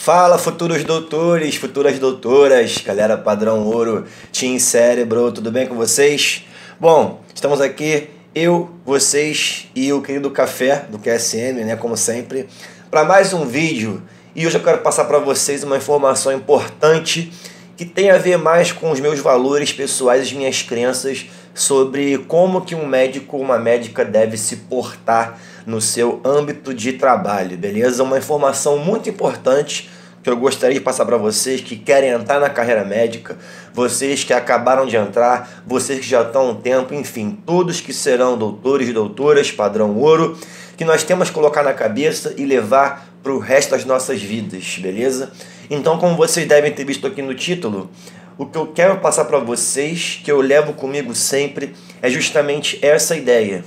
Fala, futuros doutores, futuras doutoras, galera padrão ouro, Team Cérebro, tudo bem com vocês? Bom, estamos aqui, eu, vocês e o querido Café do QSM, né, como sempre, para mais um vídeo. E hoje eu quero passar para vocês uma informação importante que tem a ver mais com os meus valores pessoais e as minhas crenças sobre como que um médico ou uma médica deve se portar no seu âmbito de trabalho, beleza? Uma informação muito importante que eu gostaria de passar para vocês que querem entrar na carreira médica, vocês que acabaram de entrar, vocês que já estão há um tempo, enfim, todos que serão doutores e doutoras, padrão ouro, que nós temos que colocar na cabeça e levar para o resto das nossas vidas, beleza? Então, como vocês devem ter visto aqui no título, o que eu quero passar para vocês, que eu levo comigo sempre, é justamente essa ideia.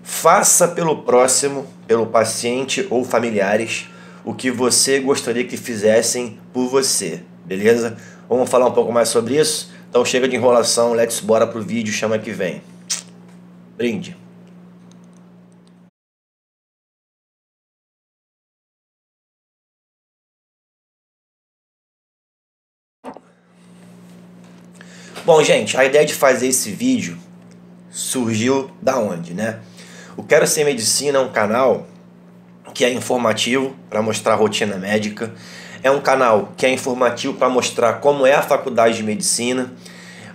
Faça pelo próximo, pelo paciente ou familiares, o que você gostaria que fizessem por você, beleza? Vamos falar um pouco mais sobre isso? Então chega de enrolação, let's bora pro vídeo, chama que vem. Brinde. Bom, gente, a ideia de fazer esse vídeo surgiu da onde, né? O Quero Ser Medicina é um canal que é informativo para mostrar a rotina médica, é um canal que é informativo para mostrar como é a faculdade de medicina,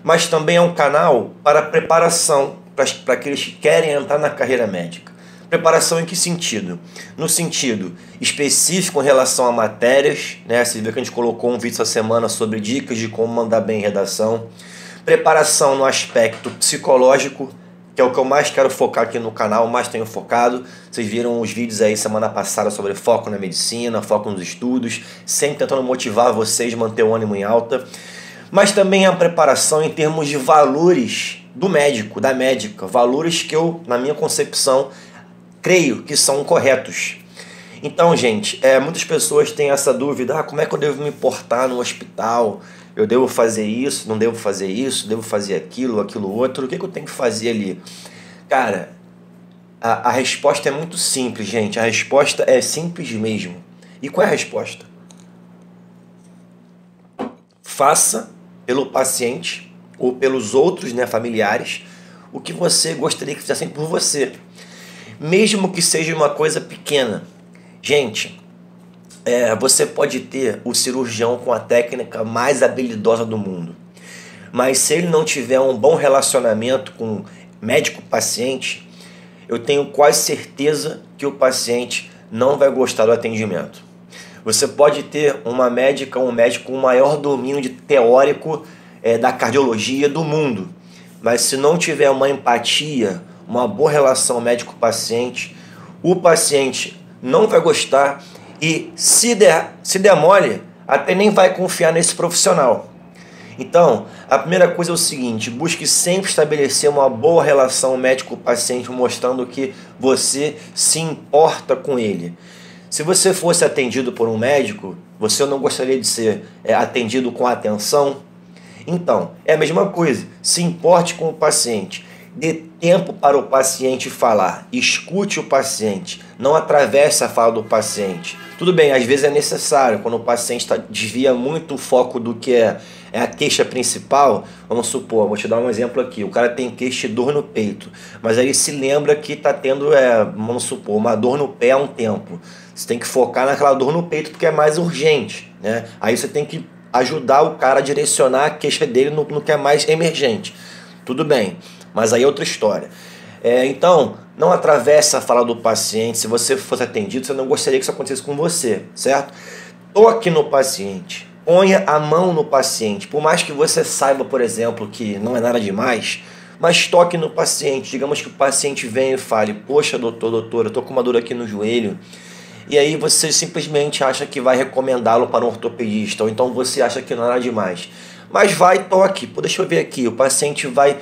mas também é um canal para preparação para aqueles que querem entrar na carreira médica. Preparação em que sentido? No sentido específico em relação a matérias, né? Você vê que a gente colocou um vídeo essa semana sobre dicas de como mandar bem em redação. Preparação no aspecto psicológico, que é o que eu mais quero focar aqui no canal, mais tenho focado. Vocês viram os vídeos aí semana passada sobre foco na medicina, foco nos estudos, sempre tentando motivar vocês a manter o ânimo em alta. Mas também a preparação em termos de valores do médico, da médica, valores que eu, na minha concepção, creio que são corretos. Então, gente, muitas pessoas têm essa dúvida, como é que eu devo me portar no hospital? Eu devo fazer isso, não devo fazer isso, devo fazer aquilo, aquilo outro, o que eu tenho que fazer ali? Cara, a resposta é muito simples, gente, a resposta é simples mesmo. E qual é a resposta? Faça pelo paciente ou pelos outros, né, familiares, o que você gostaria que fizessem por você. Mesmo que seja uma coisa pequena. Gente, você pode ter o cirurgião com a técnica mais habilidosa do mundo, mas se ele não tiver um bom relacionamento com médico-paciente, eu tenho quase certeza que o paciente não vai gostar do atendimento. Você pode ter uma médica ou um médico com o maior domínio teórico da cardiologia do mundo, mas se não tiver uma empatia, uma boa relação médico-paciente, o paciente não vai gostar e se der mole, até nem vai confiar nesse profissional. Então, a primeira coisa é o seguinte, busque sempre estabelecer uma boa relação médico-paciente, mostrando que você se importa com ele. Se você fosse atendido por um médico, você não gostaria de ser atendido com atenção? Então, é a mesma coisa, se importe com o paciente. Dê tempo para o paciente falar, escute o paciente, não atravesse a fala do paciente. Tudo bem, às vezes é necessário, quando o paciente desvia muito o foco do que é a queixa principal, vamos supor, vou te dar um exemplo aqui, o cara tem queixa de dor no peito, mas aí se lembra que está tendo, vamos supor, uma dor no pé há um tempo. Você tem que focar naquela dor no peito porque é mais urgente, né? Aí você tem que ajudar o cara a direcionar a queixa dele no que é mais emergente. Tudo bem. Mas aí é outra história. Então, não atravesse a fala do paciente. Se você fosse atendido, você não gostaria que isso acontecesse com você, certo? Toque no paciente. Ponha a mão no paciente. Por mais que você saiba, por exemplo, que não é nada demais, mas toque no paciente. Digamos que o paciente venha e fale, poxa, doutor, eu tô com uma dor aqui no joelho. E aí você simplesmente acha que vai recomendá-lo para um ortopedista. Ou então você acha que não é nada demais. Mas vai, toque. Pô, deixa eu ver aqui. O paciente vai...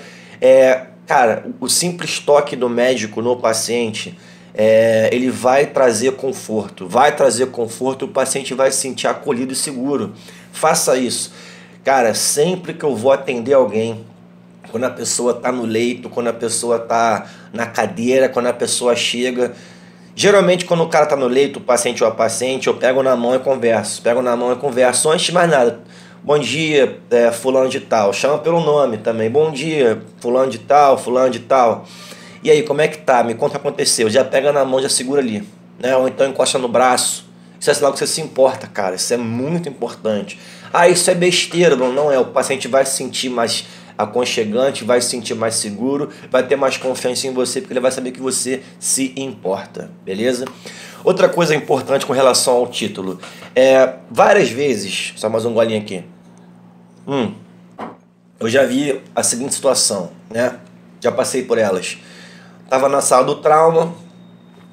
Cara, o simples toque do médico no paciente, ele vai trazer conforto, o paciente vai se sentir acolhido e seguro. Faça isso. Cara, sempre que eu vou atender alguém, quando a pessoa está no leito, quando a pessoa está na cadeira, quando a pessoa chega, Geralmente, quando o cara tá no leito, o paciente ou a paciente, eu pego na mão e converso. Pego na mão e converso. Antes de mais nada, bom dia, fulano de tal. Chama pelo nome também. Bom dia, fulano de tal, fulano de tal. E aí, como é que tá? Me conta o que aconteceu. Já pega na mão, já segura ali, né? Ou então encosta no braço. Isso é sinal que você se importa, cara. Isso é muito importante. Ah, isso é besteira, não é. O paciente vai se sentir mais aconchegante, vai se sentir mais seguro, vai ter mais confiança em você, porque ele vai saber que você se importa, beleza? Outra coisa importante com relação ao título, várias vezes, só mais um golinho aqui, eu já vi a seguinte situação, né? Já passei por elas. Tava na sala do trauma,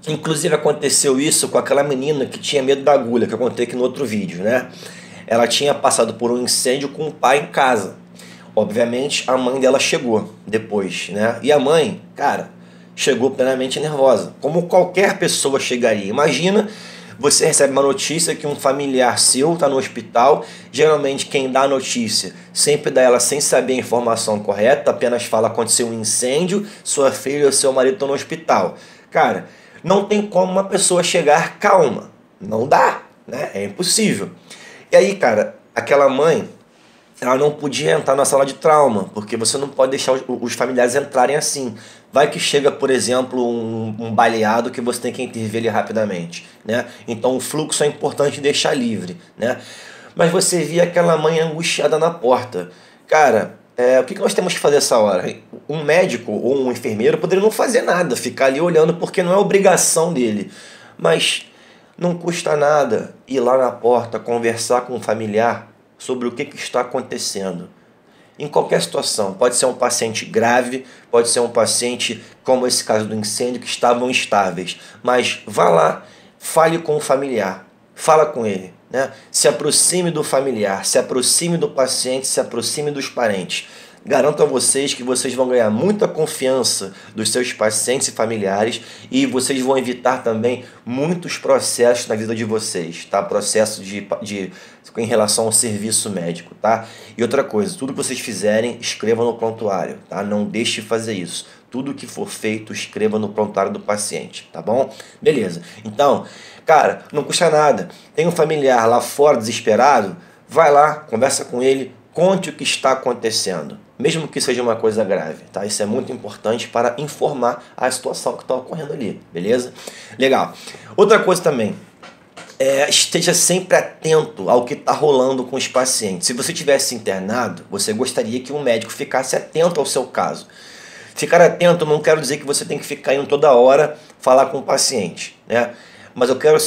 inclusive aconteceu isso com aquela menina que tinha medo da agulha, que eu contei aqui no outro vídeo, né? Ela tinha passado por um incêndio com o pai em casa. Obviamente, a mãe dela chegou depois, né? E a mãe, cara, chegou plenamente nervosa, como qualquer pessoa chegaria. Imagina, você recebe uma notícia que um familiar seu está no hospital. Geralmente, quem dá a notícia sempre dá ela sem saber a informação correta, apenas fala: aconteceu um incêndio, sua filha ou seu marido estão no hospital. Cara, não tem como uma pessoa chegar calma. Não dá, né? É impossível. E aí, cara, aquela mãe, ela não podia entrar na sala de trauma, porque você não pode deixar os familiares entrarem assim. Vai que chega, por exemplo, um baleado que você tem que intervir ali rapidamente, né? Então o fluxo é importante deixar livre, né? Mas você via aquela mãe angustiada na porta. Cara, o que nós temos que fazer essa hora? Um médico ou um enfermeiro poderia não fazer nada, ficar ali olhando, porque não é obrigação dele. Mas não custa nada ir lá na porta, conversar com um familiar sobre o que está acontecendo. Em qualquer situação, pode ser um paciente grave, pode ser um paciente como esse caso do incêndio, que estavam instáveis, mas vá lá, fale com o familiar, fala com ele, né? Se aproxime do familiar, se aproxime do paciente, se aproxime dos parentes. Garanto a vocês que vocês vão ganhar muita confiança dos seus pacientes e familiares, e vocês vão evitar também muitos processos na vida de vocês, tá? Processo em relação ao serviço médico, tá? E outra coisa, tudo que vocês fizerem, escreva no prontuário, tá? Não deixe de fazer isso. Tudo que for feito, escreva no prontuário do paciente, tá bom? Beleza. Então, cara, não custa nada. Tem um familiar lá fora desesperado, vai lá, conversa com ele, conte o que está acontecendo, mesmo que seja uma coisa grave, tá? Isso é muito importante para informar a situação que está ocorrendo ali, beleza? Legal. Outra coisa também, esteja sempre atento ao que está rolando com os pacientes. Se você tivesse internado, você gostaria que um médico ficasse atento ao seu caso. Ficar atento não quero dizer que você tem que ficar indo toda hora falar com o paciente, né? Mas eu quero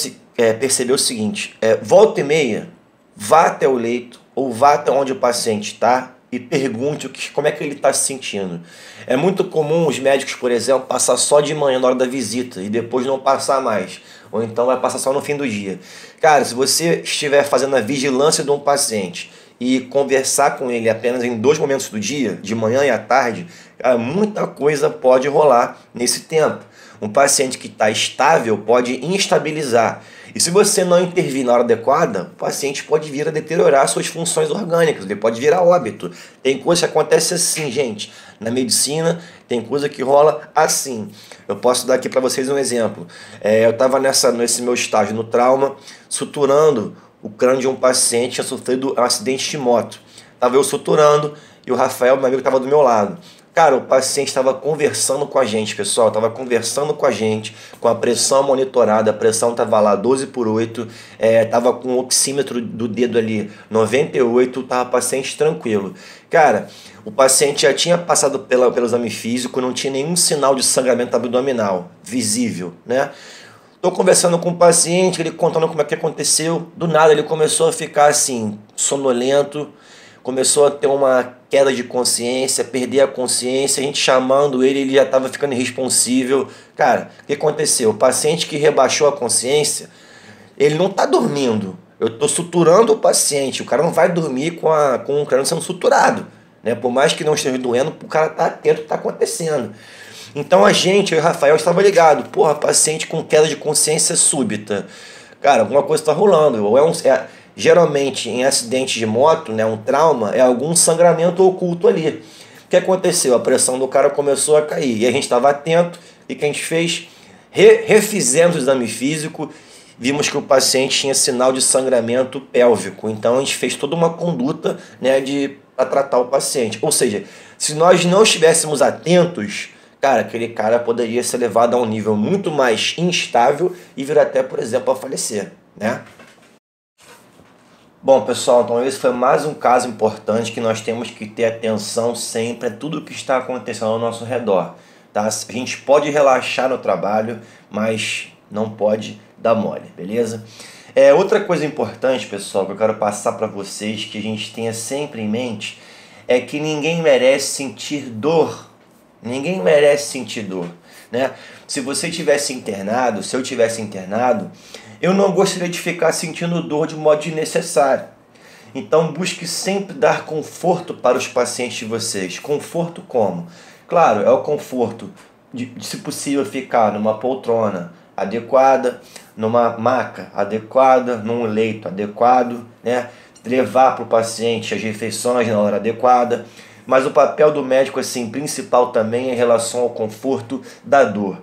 perceber o seguinte, volta e meia, vá até o leito ou vá até onde o paciente está e pergunte como é que ele está se sentindo. É muito comum os médicos, por exemplo, passar só de manhã na hora da visita e depois não passar mais. Ou então vai passar só no fim do dia. Cara, se você estiver fazendo a vigilância de um paciente e conversar com ele apenas em 2 momentos do dia, de manhã e à tarde, cara, muita coisa pode rolar nesse tempo. Um paciente que está estável pode instabilizar. E se você não intervir na hora adequada, o paciente pode vir a deteriorar suas funções orgânicas, ele pode vir a óbito. Tem coisa que acontece assim, gente. Na medicina, tem coisa que rola assim. Eu posso dar aqui para vocês um exemplo. Eu estava nesse meu estágio no trauma, suturando o crânio de um paciente que tinha sofrido um acidente de moto. Estava eu suturando e o Rafael, meu amigo, estava do meu lado. Cara, o paciente estava conversando com a gente, pessoal, estava conversando com a gente, com a pressão monitorada, a pressão estava lá 12/8, estava com o oxímetro do dedo ali 98, estava paciente tranquilo. Cara, o paciente já tinha passado pelo exame físico, não tinha nenhum sinal de sangramento abdominal visível, né? Estou conversando com o paciente, ele contando como é que aconteceu, do nada ele começou a ficar assim, sonolento, começou a ter uma queda de consciência, perder a consciência, a gente chamando ele, ele já estava ficando irresponsível. Cara, o que aconteceu? O paciente que rebaixou a consciência, ele não está dormindo. Eu estou suturando o paciente, o cara não vai dormir com o crânio sendo suturado, né? Por mais que não esteja doendo, o cara está atento ao que está acontecendo. Então eu e o Rafael estava ligado. Porra, paciente com queda de consciência súbita. Cara, alguma coisa está rolando. Ou geralmente em acidente de moto, né, um trauma, é algum sangramento oculto ali. O que aconteceu? A pressão do cara começou a cair. E a gente estava atento. E o que a gente fez? Refizemos o exame físico, vimos que o paciente tinha sinal de sangramento pélvico. Então a gente fez toda uma conduta, né, para tratar o paciente. Ou seja, se nós não estivéssemos atentos, cara, aquele cara poderia ser levado a um nível muito mais instável e vir até, por exemplo, a falecer, né? Bom, pessoal, então esse foi mais um caso importante que nós temos que ter atenção sempre a tudo que está acontecendo ao nosso redor, tá? A gente pode relaxar no trabalho, mas não pode dar mole, beleza? Outra coisa importante, pessoal, que eu quero passar para vocês, que a gente tenha sempre em mente, é que ninguém merece sentir dor. Ninguém merece sentir dor, né? Se você tivesse internado, se eu tivesse internado, eu não gostaria de ficar sentindo dor de modo desnecessário. Então busque sempre dar conforto para os pacientes de vocês. Conforto como? Claro, é o conforto de se possível, ficar numa poltrona adequada, numa maca adequada, num leito adequado, né? Levar para o paciente as refeições na hora adequada. Mas o papel do médico, assim, principal também é em relação ao conforto da dor.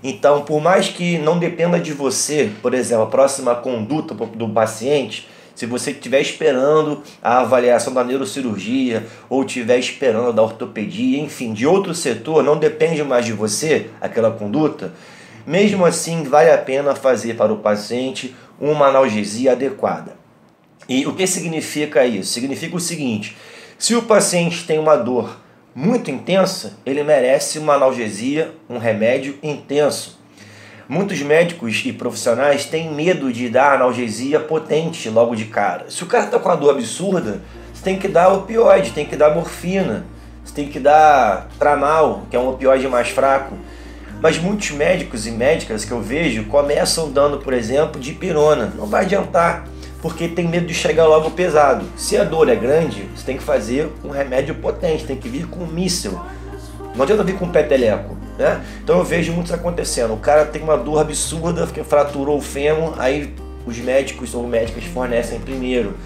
Então, por mais que não dependa de você, por exemplo, a próxima conduta do paciente, se você estiver esperando a avaliação da neurocirurgia ou estiver esperando da ortopedia, enfim, de outro setor, não depende mais de você aquela conduta, mesmo assim vale a pena fazer para o paciente uma analgesia adequada. E o que significa isso? Significa o seguinte: se o paciente tem uma dor muito intensa, ele merece uma analgesia, um remédio intenso. Muitos médicos e profissionais têm medo de dar analgesia potente logo de cara. Se o cara está com uma dor absurda, você tem que dar opioide, tem que dar morfina, você tem que dar tramal, que é um opioide mais fraco. Mas muitos médicos e médicas que eu vejo começam dando, por exemplo, dipirona. Não vai adiantar, porque tem medo de chegar logo pesado. Se a dor é grande, você tem que fazer um remédio potente, tem que vir com um míssil. Não adianta vir com peteleco, né? Então eu vejo muito isso acontecendo. O cara tem uma dor absurda, porque fraturou o fêmur, aí os médicos ou médicas fornecem primeiro,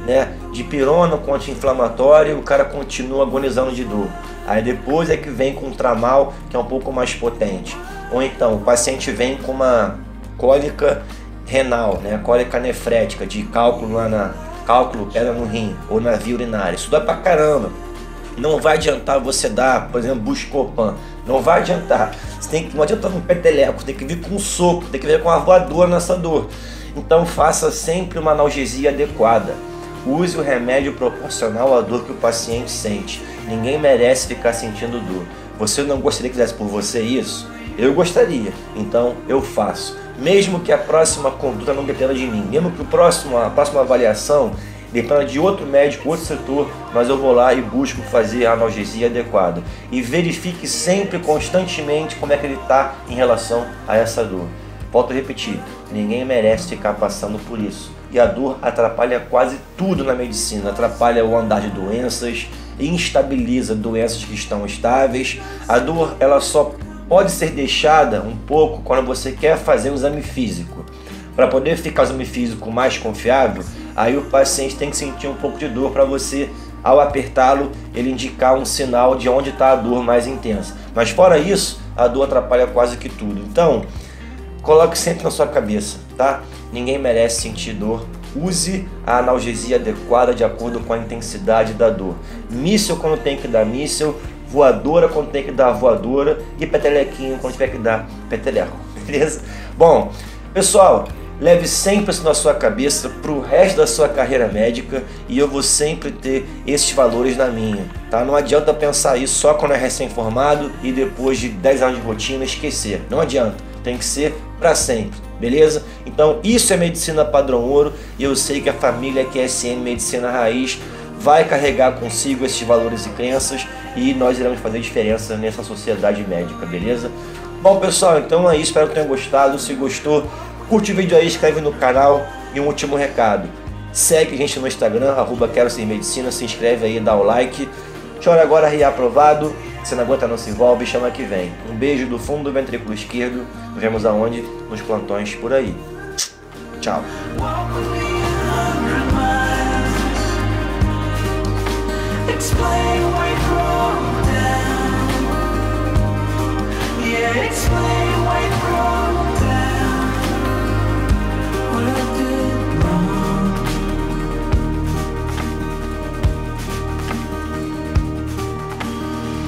né, dipirona com anti-inflamatório, o cara continua agonizando de dor. Aí depois é que vem com um tramal, que é um pouco mais potente. Ou então o paciente vem com uma cólica renal, né, cólica nefrética, de cálculo pedra no rim ou na via urinária. Isso dá pra caramba. Não vai adiantar você dar, por exemplo, Buscopan. Não vai adiantar. Não adianta um peteleco, tem que vir com um soco, tem que vir com uma voadora nessa dor. Então faça sempre uma analgesia adequada. Use o remédio proporcional à dor que o paciente sente. Ninguém merece ficar sentindo dor. Você não gostaria que fizesse por você isso? Eu gostaria, então eu faço. Mesmo que a próxima conduta não dependa de mim, mesmo que a próxima avaliação dependa de outro médico, outro setor, mas eu vou lá e busco fazer a analgesia adequada. E verifique sempre, constantemente, como é que ele está em relação a essa dor. Volto a repetir, ninguém merece ficar passando por isso. E a dor atrapalha quase tudo na medicina. Atrapalha o andar de doenças, instabiliza doenças que estão estáveis. A dor, ela só pode ser deixada um pouco quando você quer fazer um exame físico. Para poder ficar o exame físico mais confiável, aí o paciente tem que sentir um pouco de dor para você, ao apertá-lo, ele indicar um sinal de onde está a dor mais intensa. Mas fora isso, a dor atrapalha quase que tudo. Então, coloque sempre na sua cabeça, tá? Ninguém merece sentir dor. Use a analgesia adequada de acordo com a intensidade da dor. Míssil quando tem que dar míssil, voadora quando tem que dar voadora e petelequinho quando tiver que dar peteleco, beleza? Bom, pessoal, leve sempre isso na sua cabeça para o resto da sua carreira médica e eu vou sempre ter esses valores na minha, tá? Não adianta pensar isso só quando é recém-formado e depois de 10 anos de rotina esquecer. Não adianta, tem que ser para sempre, beleza? Então isso é medicina padrão ouro e eu sei que a família QSM Medicina Raiz vai carregar consigo esses valores e crenças e nós iremos fazer diferença nessa sociedade médica, beleza? Bom, pessoal, então é isso, espero que tenham gostado. Se gostou, curte o vídeo aí, inscreve no canal e um último recado. Segue a gente no Instagram, @QueroSerMedicina, se inscreve aí, dá o like. Chora agora, reaprovado. Se não aguenta, não se envolve, chama que vem. Um beijo do fundo do ventrículo esquerdo. Nos vemos aonde? Nos plantões por aí. Tchau.